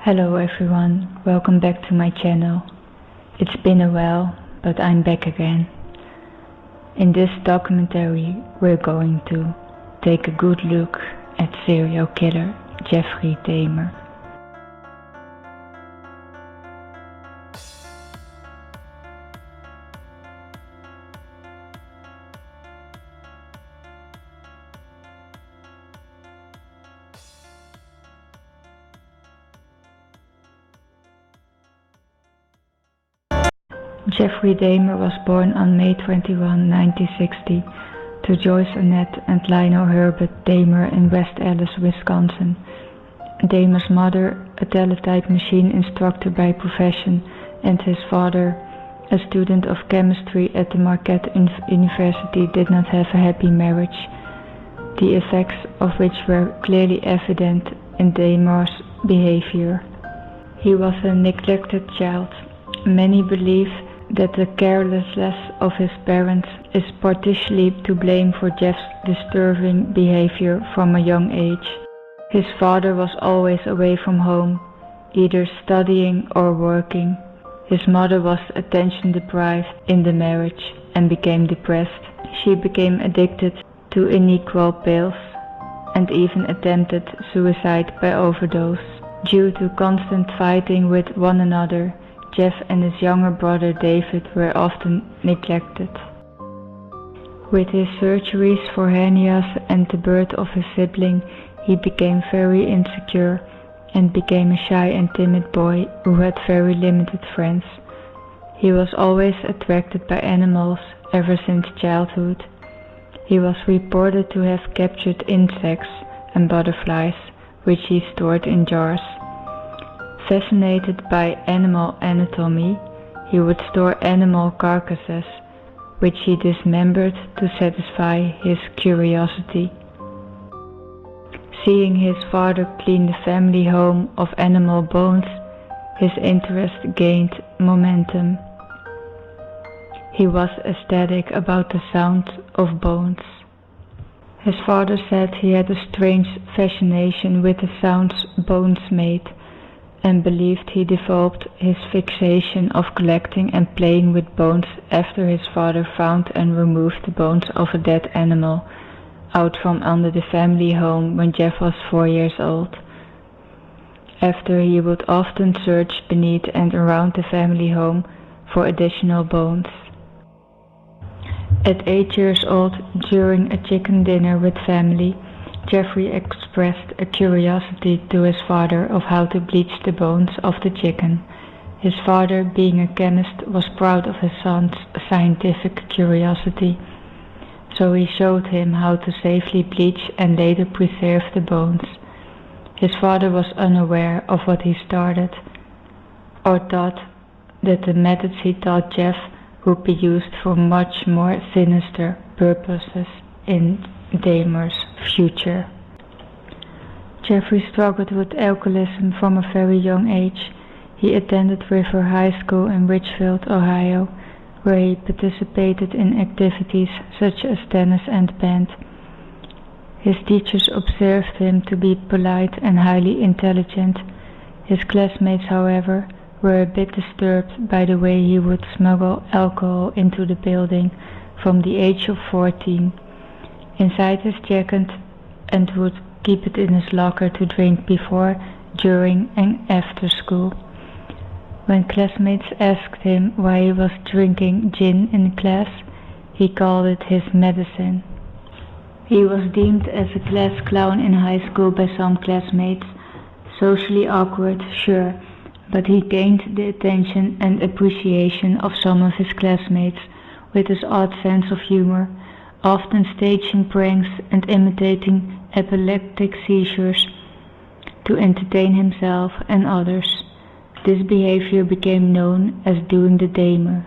Hello everyone, welcome back to my channel. It's been a while, but I'm back again. In this documentary we're going to take a good look at serial killer Jeffrey Dahmer. Jeffrey Dahmer was born on May 21, 1960, to Joyce Annette and Lionel Herbert Dahmer in West Allis, Wisconsin. Dahmer's mother, a teletype machine instructor by profession, and his father, a student of chemistry at the Marquette University, did not have a happy marriage, the effects of which were clearly evident in Dahmer's behavior. He was a neglected child. Many believe that the carelessness of his parents is partially to blame for Jeff's disturbing behavior from a young age. His father was always away from home, either studying or working. His mother was attention deprived in the marriage and became depressed. She became addicted to unequal pills and even attempted suicide by overdose. Due to constant fighting with one another, Jeff and his younger brother David were often neglected. With his surgeries for hernias and the birth of his sibling, he became very insecure and became a shy and timid boy who had very limited friends. He was always attracted by animals ever since childhood. He was reported to have captured insects and butterflies, which he stored in jars. Fascinated by animal anatomy, he would store animal carcasses, which he dismembered to satisfy his curiosity. Seeing his father clean the family home of animal bones, his interest gained momentum. He was ecstatic about the sound of bones. His father said he had a strange fascination with the sounds bones made, and believed he developed his fixation of collecting and playing with bones after his father found and removed the bones of a dead animal out from under the family home when Jeff was 4 years old. After, he would often search beneath and around the family home for additional bones. At 8 years old, during a chicken dinner with family, Jeffrey expressed a curiosity to his father of how to bleach the bones of the chicken. His father, being a chemist, was proud of his son's scientific curiosity, so he showed him how to safely bleach and later preserve the bones. His father was unaware of what he started, or thought that the methods he taught Jeff would be used for much more sinister purposes in Dahmer's future. Jeffrey struggled with alcoholism from a very young age. He attended River High School in Richfield, Ohio, where he participated in activities such as tennis and band. His teachers observed him to be polite and highly intelligent. His classmates, however, were a bit disturbed by the way he would smuggle alcohol into the building from the age of 14. Inside his jacket, and would keep it in his locker to drink before, during and after school. When classmates asked him why he was drinking gin in class, he called it his medicine. He was deemed as a class clown in high school by some classmates. Socially awkward, sure, but he gained the attention and appreciation of some of his classmates with his odd sense of humor, often staging pranks and imitating epileptic seizures to entertain himself and others. This behavior became known as doing the Dahmer.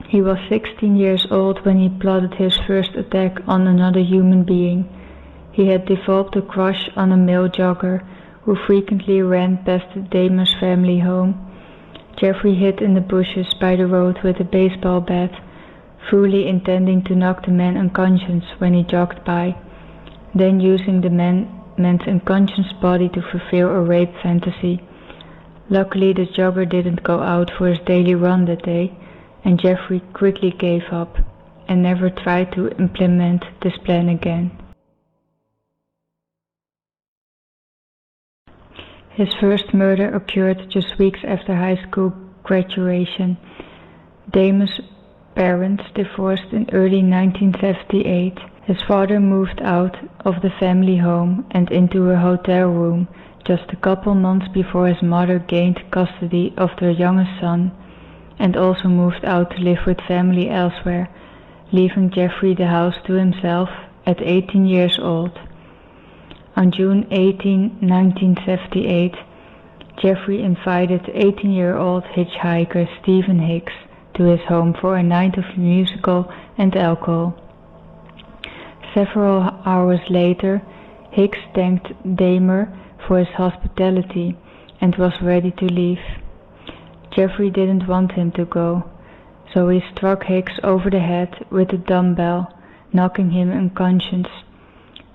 He was 16 years old when he plotted his first attack on another human being. He had developed a crush on a male jogger who frequently ran past the Dahmer's family home. Jeffrey hid in the bushes by the road with a baseball bat, fully intending to knock the man unconscious when he jogged by. Then, using the man man's unconscious body to fulfill a rape fantasy. Luckily, the jogger didn't go out for his daily run that day, and Jeffrey quickly gave up and never tried to implement this plan again. His first murder occurred just weeks after high school graduation. Dahmer's parents divorced in early 1978. His father moved out of the family home and into a hotel room just a couple months before his mother gained custody of their youngest son, and also moved out to live with family elsewhere, leaving Jeffrey the house to himself at 18 years old. On June 18, 1978, Jeffrey invited 18-year-old hitchhiker Stephen Hicks to his home for a night of musical and alcohol. Several hours later, Hicks thanked Dahmer for his hospitality and was ready to leave. Jeffrey didn't want him to go, so he struck Hicks over the head with a dumbbell, knocking him unconscious,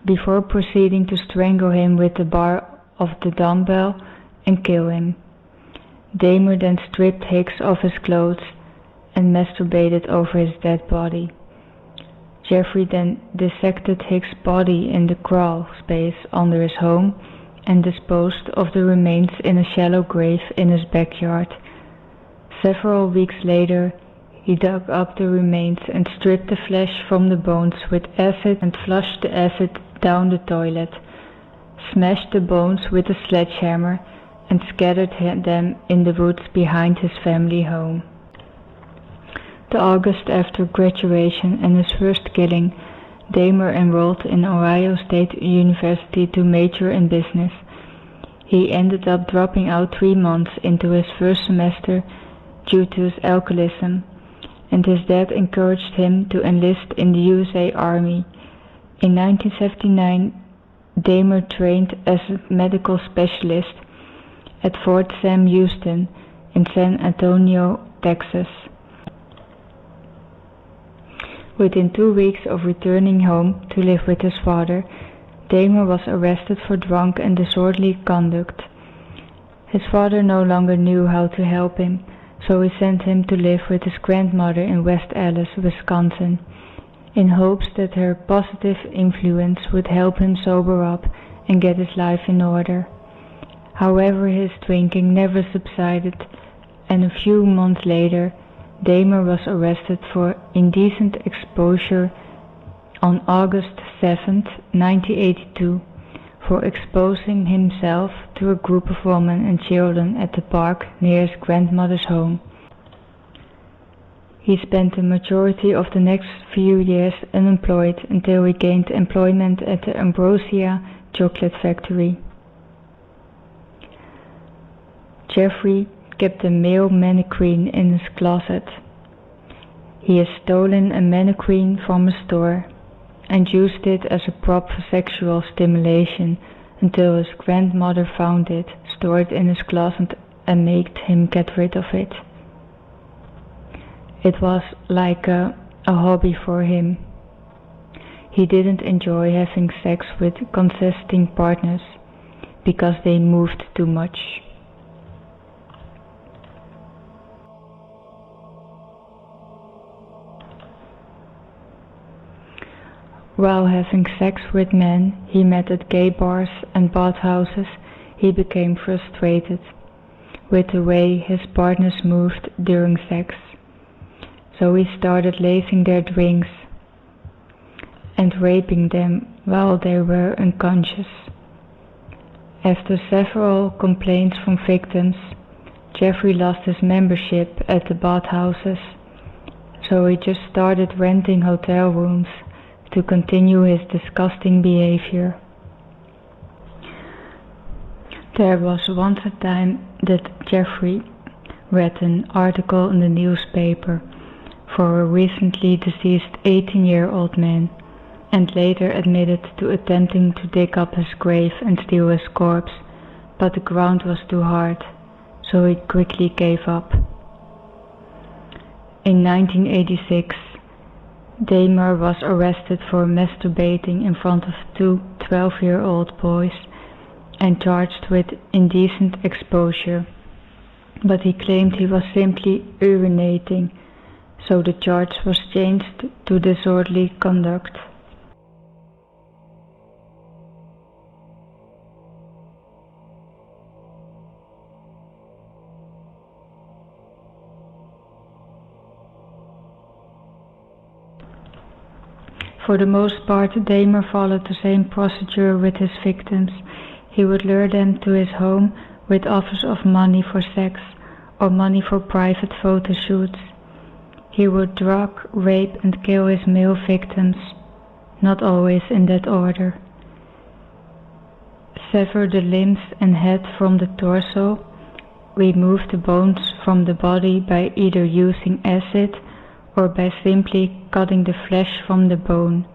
before proceeding to strangle him with the bar of the dumbbell and kill him. Dahmer then stripped Hicks of his clothes and masturbated over his dead body. Jeffrey then dissected Hicks' body in the crawl space under his home and disposed of the remains in a shallow grave in his backyard. Several weeks later, he dug up the remains and stripped the flesh from the bones with acid and flushed the acid down the toilet, smashed the bones with a sledgehammer, and scattered them in the woods behind his family home. The August after graduation and his first killing, Dahmer enrolled in Ohio State University to major in business. He ended up dropping out 3 months into his first semester due to his alcoholism, and his dad encouraged him to enlist in the USA Army. In 1979, Dahmer trained as a medical specialist at Fort Sam Houston in San Antonio, Texas. Within 2 weeks of returning home to live with his father, Dahmer was arrested for drunk and disorderly conduct. His father no longer knew how to help him, so he sent him to live with his grandmother in West Allis, Wisconsin, in hopes that her positive influence would help him sober up and get his life in order. However, his drinking never subsided, and a few months later, Dahmer was arrested for indecent exposure on August 7, 1982, for exposing himself to a group of women and children at the park near his grandmother's home. He spent the majority of the next few years unemployed until he gained employment at the Ambrosia chocolate factory. Jeffrey kept a male mannequin in his closet. He had stolen a mannequin from a store and used it as a prop for sexual stimulation until his grandmother found it, stored in his closet, and made him get rid of it. It was like a hobby for him. He didn't enjoy having sex with consenting partners because they moved too much. While having sex with men he met at gay bars and bathhouses, he became frustrated with the way his partners moved during sex. So he started lacing their drinks and raping them while they were unconscious. After several complaints from victims, Jeffrey lost his membership at the bathhouses, so he just started renting hotel rooms to continue his disgusting behavior. There was once a time that Jeffrey read an article in the newspaper for a recently deceased 18-year-old man, and later admitted to attempting to dig up his grave and steal his corpse, but the ground was too hard, so he quickly gave up. In 1986, Dahmer was arrested for masturbating in front of two 12-year-old boys and charged with indecent exposure, but he claimed he was simply urinating, so the charge was changed to disorderly conduct. For the most part, Dahmer followed the same procedure with his victims. He would lure them to his home with offers of money for sex or money for private photo shoots. He would drug, rape and kill his male victims, not always in that order. Sever the limbs and head from the torso, remove the bones from the body by either using acid or by simply cutting the flesh from the bone.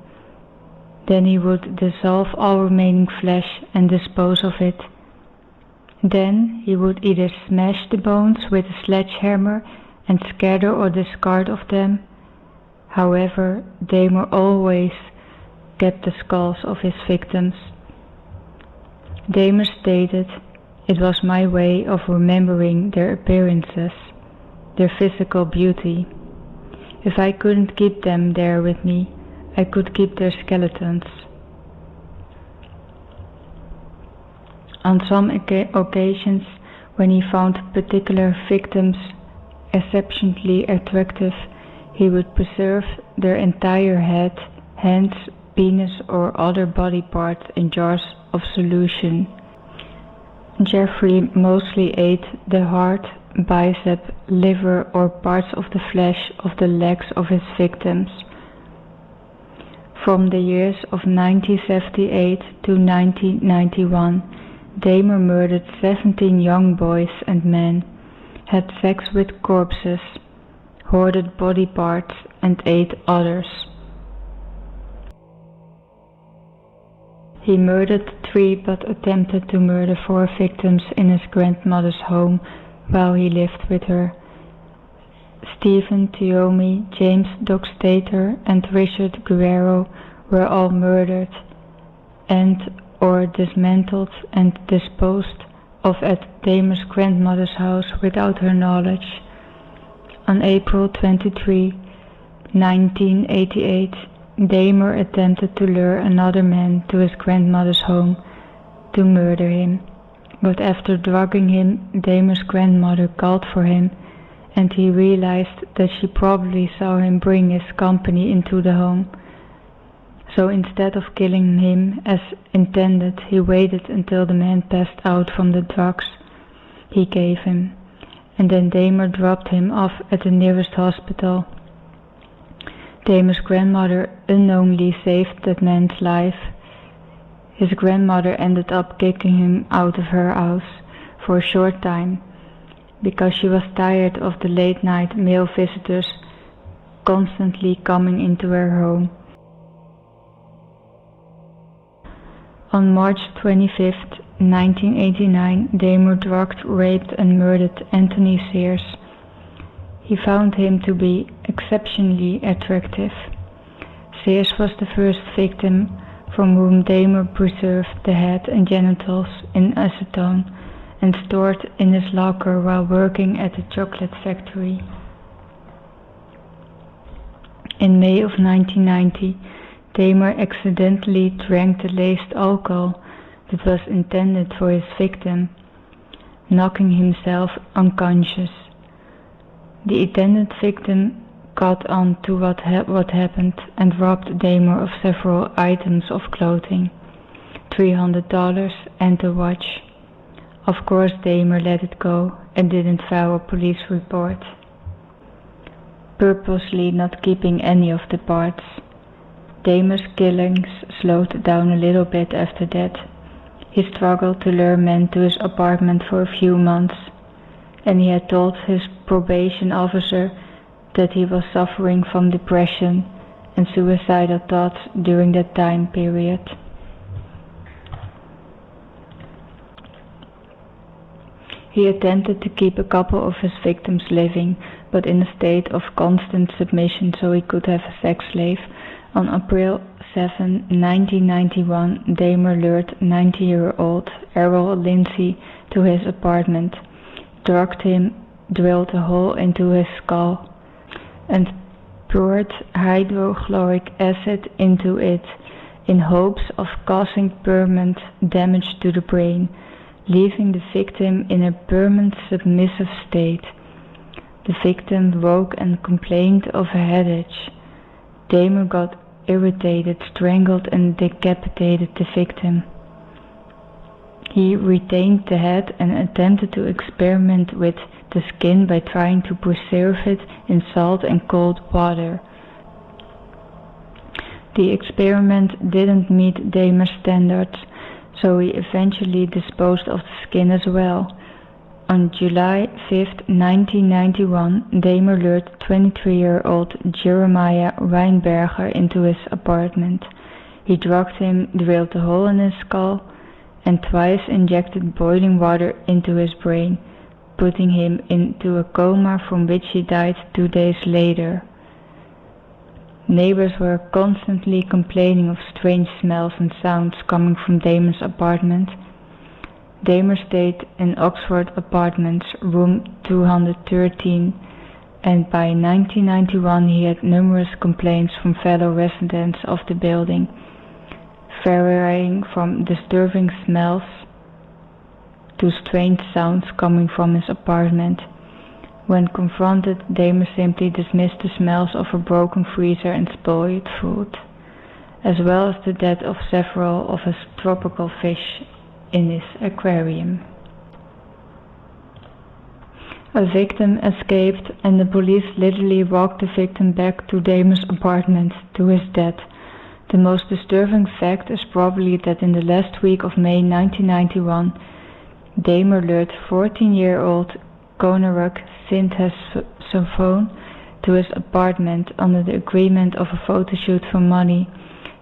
Then he would dissolve all remaining flesh and dispose of it. Then he would either smash the bones with a sledgehammer and scatter or discard of them. However, Dahmer always kept the skulls of his victims. Dahmer stated, "It was my way of remembering their appearances, their physical beauty. If I couldn't keep them there with me, I could keep their skeletons." On some occasions, when he found particular victims exceptionally attractive, he would preserve their entire head, hands, penis or other body parts in jars of solution. Jeffrey mostly ate the heart, bicep, liver or parts of the flesh of the legs of his victims. From the years of 1978 to 1991, Dahmer murdered 17 young boys and men, had sex with corpses, hoarded body parts and ate others. He murdered 3 but attempted to murder 4 victims in his grandmother's home while he lived with her. Stephen Tuomi, James Doc Stater and Richard Guerrero were all murdered and or dismantled and disposed of at Dahmer's grandmother's house without her knowledge. On April 23, 1988, Dahmer attempted to lure another man to his grandmother's home to murder him, but after drugging him, Dahmer's grandmother called for him, and he realized that she probably saw him bring his company into the home. So instead of killing him as intended, he waited until the man passed out from the drugs he gave him, and then Dahmer dropped him off at the nearest hospital. Dahmer's grandmother unknowingly saved that man's life. His grandmother ended up kicking him out of her house for a short time because she was tired of the late-night male visitors constantly coming into her home. On March 25, 1989, Dahmer drugged, raped and murdered Anthony Sears. He found him to be exceptionally attractive. Sears was the first victim from whom Dahmer preserved the head and genitals in acetone and stored in his locker while working at a chocolate factory. In May of 1990, Dahmer accidentally drank the laced alcohol that was intended for his victim, knocking himself unconscious. The intended victim caught on to what happened and robbed Dahmer of several items of clothing, $300 and a watch. Of course, Dahmer let it go and didn't file a police report, purposely not keeping any of the parts. Dahmer's killings slowed down a little bit after that. He struggled to lure men to his apartment for a few months, and he had told his probation officer that he was suffering from depression and suicidal thoughts during that time period. He attempted to keep a couple of his victims living, but in a state of constant submission so he could have a sex slave. On April 7, 1991, Dahmer lured 90-year-old Errol Lindsay to his apartment, drugged him, drilled a hole into his skull, and poured hydrochloric acid into it in hopes of causing permanent damage to the brain, leaving the victim in a permanent submissive state. The victim woke and complained of a headache. Dahmer got irritated, strangled and decapitated the victim. He retained the head and attempted to experiment with the skin by trying to preserve it in salt and cold water. The experiment didn't meet Dahmer's standards, so he eventually disposed of the skin as well. On July 5, 1991, Dahmer lured 23-year-old Jeremiah Weinberger into his apartment. He drugged him, drilled a hole in his skull, and twice injected boiling water into his brain, putting him into a coma from which he died 2 days later. Neighbors were constantly complaining of strange smells and sounds coming from Dahmer's apartment. Dahmer stayed in Oxford Apartments, room 213, and by 1991 he had numerous complaints from fellow residents of the building, varying from disturbing smells to strange sounds coming from his apartment. When confronted, Dahmer simply dismissed the smells of a broken freezer and spoiled food, as well as the death of several of his tropical fish in his aquarium. A victim escaped, and the police literally walked the victim back to Dahmer's apartment to his death. The most disturbing fact is probably that in the last week of May 1991, Dahmer lured 14-year-old Conorruk Sinthes-Sofone to his apartment under the agreement of a photo shoot for money.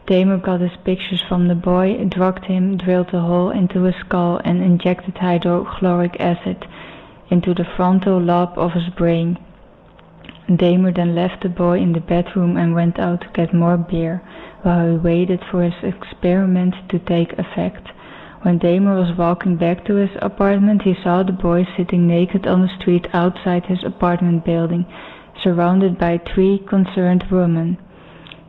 Dahmer got his pictures from the boy, drugged him, drilled a hole into his skull, and injected hydrochloric acid into the frontal lobe of his brain. Dahmer then left the boy in the bedroom and went out to get more beer, while he waited for his experiment to take effect. When Dahmer was walking back to his apartment, he saw the boy sitting naked on the street outside his apartment building, surrounded by 3 concerned women.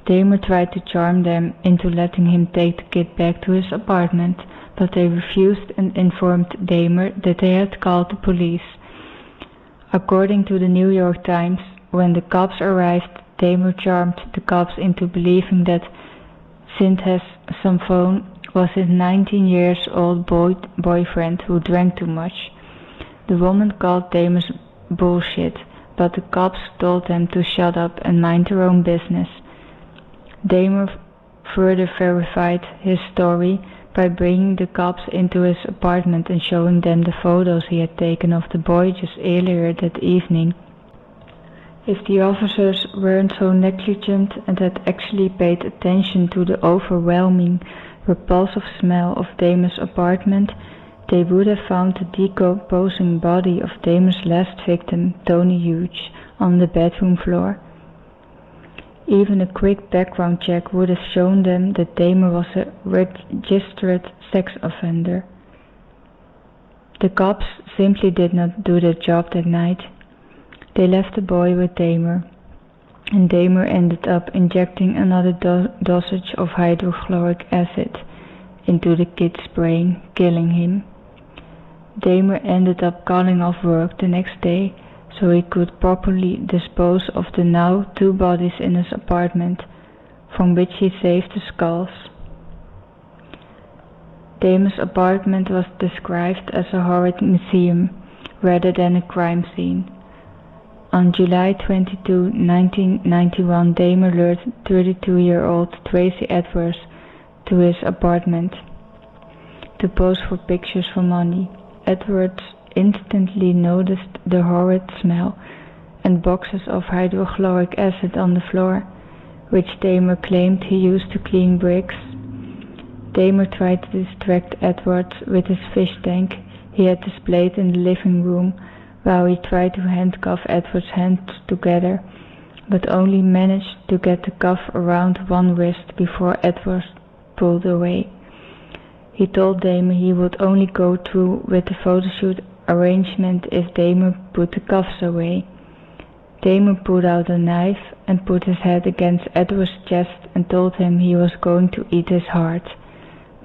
Dahmer tried to charm them into letting him take the kid back to his apartment, but they refused and informed Dahmer that they had called the police. According to the New York Times, when the cops arrived, Dahmer charmed the cops into believing that Sinthes-Sofone was his 19-year-old boyfriend who drank too much. The woman called Dahmer's bullshit, but the cops told them to shut up and mind their own business. Dahmer further verified his story by bringing the cops into his apartment and showing them the photos he had taken of the boy just earlier that evening. If the officers weren't so negligent and had actually paid attention to the overwhelming, repulsive smell of Dahmer's apartment, they would have found the decomposing body of Dahmer's last victim, Tony Hughes, on the bedroom floor. Even a quick background check would have shown them that Dahmer was a registered sex offender. The cops simply did not do their job that night. They left the boy with Dahmer, and Dahmer ended up injecting another dosage of hydrochloric acid into the kid's brain, killing him. Dahmer ended up calling off work the next day so he could properly dispose of the now 2 bodies in his apartment, from which he saved the skulls. Dahmer's apartment was described as a horrid museum rather than a crime scene. On July 22, 1991, Dahmer lured 32-year-old Tracy Edwards to his apartment to pose for pictures for money. Edwards instantly noticed the horrid smell and boxes of hydrochloric acid on the floor, which Dahmer claimed he used to clean bricks. Dahmer tried to distract Edwards with his fish tank, he had displayed in the living room while he tried to handcuff Edward's hands together, but only managed to get the cuff around one wrist before Edward pulled away. He told Dahmer he would only go through with the photoshoot arrangement if Dahmer put the cuffs away. Dahmer pulled out a knife and put his head against Edward's chest and told him he was going to eat his heart.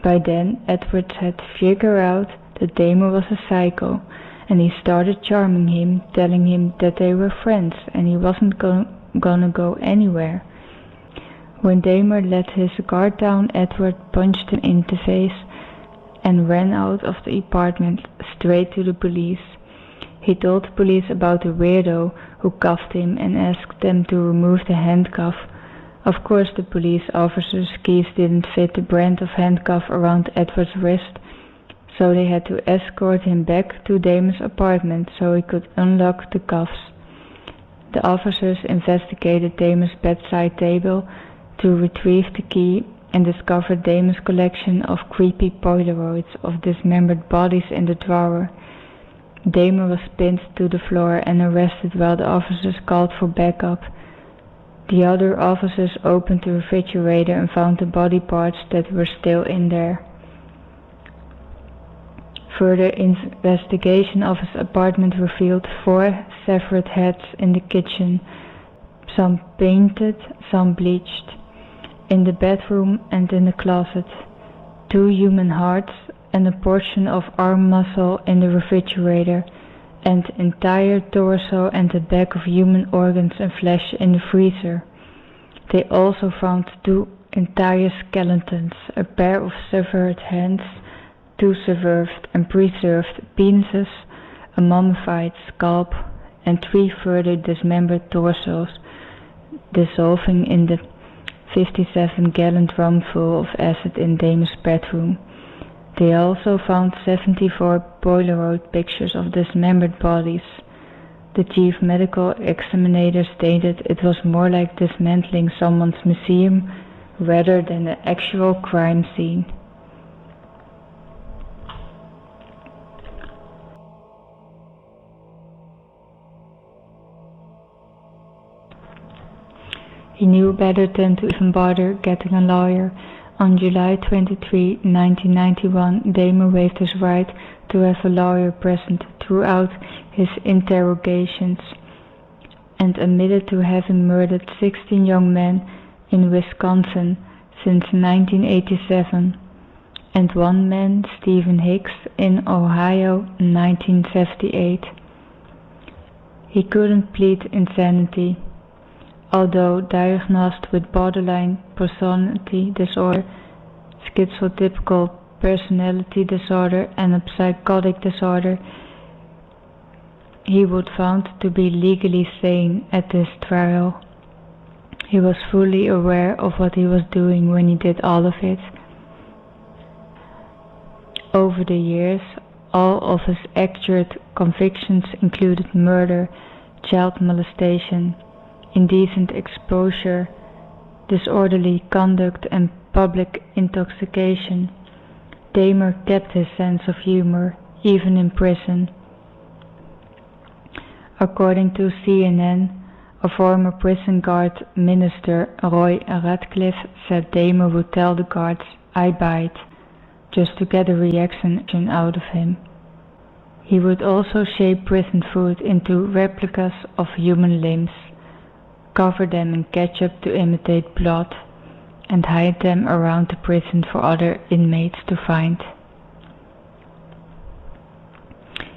By then, Edward had figured out that Dahmer was a psycho, and he started charming him, telling him that they were friends and he wasn't gonna go anywhere. When Dahmer let his guard down, Edward punched him in the face and ran out of the apartment straight to the police. He told the police about the weirdo who cuffed him and asked them to remove the handcuff. Of course, the police officers' keys didn't fit the brand of handcuff around Edward's wrist, so they had to escort him back to Dahmer's apartment so he could unlock the cuffs. The officers investigated Dahmer's bedside table to retrieve the key and discovered Dahmer's collection of creepy Polaroids of dismembered bodies in the drawer. Dahmer was pinned to the floor and arrested while the officers called for backup. The other officers opened the refrigerator and found the body parts that were still in there. Further investigation of his apartment revealed 4 severed heads in the kitchen, some painted, some bleached, in the bedroom and in the closet, 2 human hearts and a portion of arm muscle in the refrigerator, and entire torso and the back of human organs and flesh in the freezer. They also found 2 entire skeletons, a pair of severed hands, 2 severed and preserved penises, a mummified scalp, and 3 further dismembered torsos, dissolving in the 57-gallon drum full of acid in Dahmer's bedroom. They also found 74 Polaroid pictures of dismembered bodies. The chief medical examiner stated it was more like dismantling someone's museum rather than an actual crime scene. He knew better than to even bother getting a lawyer. On July 23, 1991, Dahmer waived his right to have a lawyer present throughout his interrogations and admitted to having murdered 16 young men in Wisconsin since 1987 and 1 man, Stephen Hicks, in Ohio in 1978. He couldn't plead insanity. Although diagnosed with borderline personality disorder, schizotypal personality disorder, and a psychotic disorder, he was found to be legally sane at this trial. He was fully aware of what he was doing when he did all of it. Over the years, all of his accurate convictions included murder, child molestation, indecent exposure, disorderly conduct, and public intoxication. Dahmer kept his sense of humor, even in prison. According to CNN, a former prison guard minister, Roy Radcliffe, said Dahmer would tell the guards, "I bite," just to get a reaction out of him. He would also shape prison food into replicas of human limbs, cover them in ketchup to imitate blood, and hide them around the prison for other inmates to find.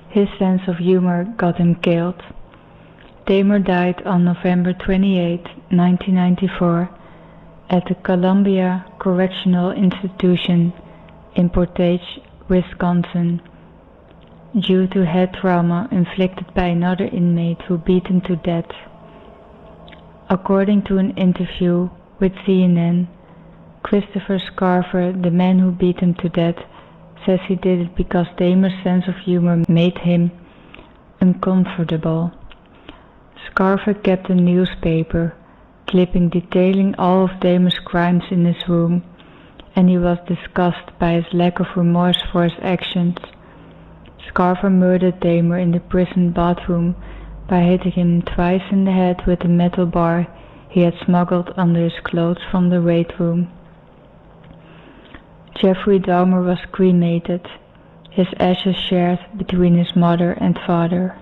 His sense of humor got him killed. Dahmer died on November 28, 1994, at the Columbia Correctional Institution in Portage, Wisconsin, due to head trauma inflicted by another inmate who beat him to death. According to an interview with CNN, Christopher Scarver, the man who beat him to death, says he did it because Dahmer's sense of humor made him uncomfortable. Scarver kept a newspaper clipping detailing all of Dahmer's crimes in his room, and he was disgusted by his lack of remorse for his actions. Scarver murdered Dahmer in the prison bathroom by hitting him twice in the head with a metal bar he had smuggled under his clothes from the raid room. Jeffrey Dahmer was cremated, his ashes shared between his mother and father.